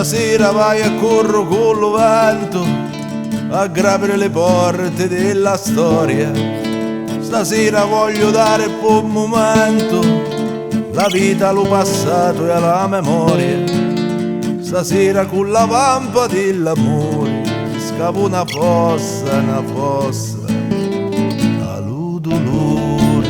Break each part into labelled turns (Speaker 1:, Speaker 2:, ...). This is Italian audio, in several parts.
Speaker 1: Stasera vai a corro con lo vento a grapire le porte della storia. Stasera voglio dare buon momento, la vita, lo passato e alla memoria. Stasera con la vampa dell'amore scavo una fossa, allo dolore.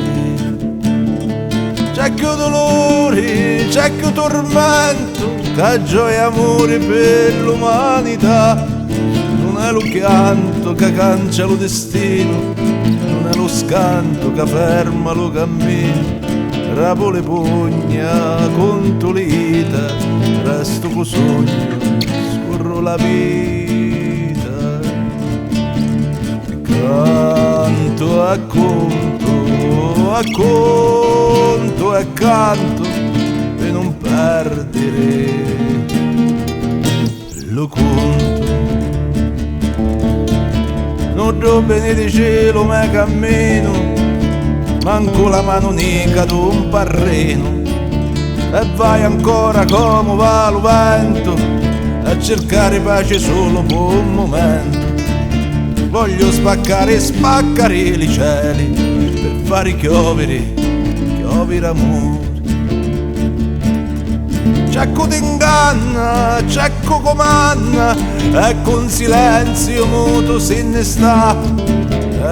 Speaker 1: C'è che dolore, c'è che tormento, che gioia e amore per l'umanità. Non è lo canto che cancia lo destino, non è lo scanto che ferma lo cammino. Rapo le pugna contro l'ita, resto co sogno, scorro la vita. Canto e conto, e conto e canto per non perdere lo conto. Non do bene di cielo ma cammino, manco la mano nica d'un parreno. E vai ancora come va lo vento a cercare pace solo per un momento. Voglio spaccare e spaccare i cieli per fare chiovere amore. C'è chi t'inganna, c'è chi comanna e con silenzio muto se ne sta.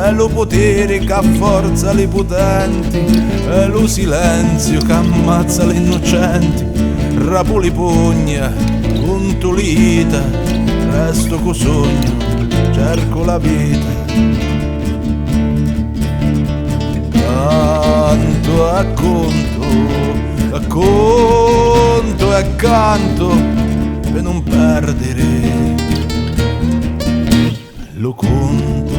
Speaker 1: È lo potere che afforza le potenti, è lo silenzio che ammazza le innocenti. Rapo le pugna, conto l'ita, resto co sogno, cerco la vita. Canto e conto, e conto e canto per non perdere lo conto.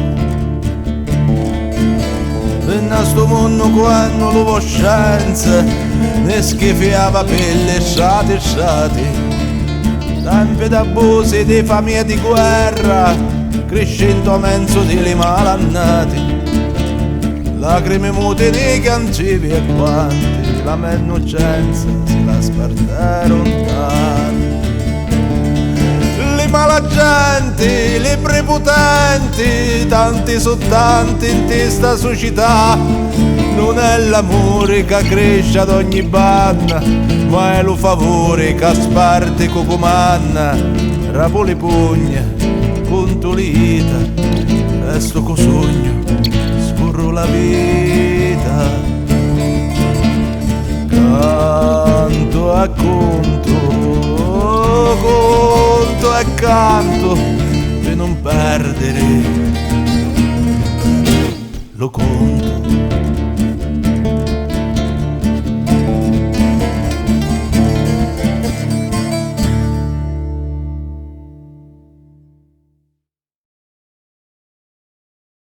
Speaker 1: In sto mondo quando lo coscienza ne schifiava pelle strati, tempi d'abusi, di famiglie di guerra, crescendo a mezzo di malannati. Lacrime mute nei cantivi e quanti, la mia innocenza si la spartè lontano. Le malagenti, le prepotenti, tanti su tanti in questa società. Non è l'amore che cresce ad ogni banna, ma è lo favore che sparte co comanna. Rapo le pugna, conto l'ita, resto co sogno, scorro la vita. Canto e conto, conto e canto per non perdere lo conto.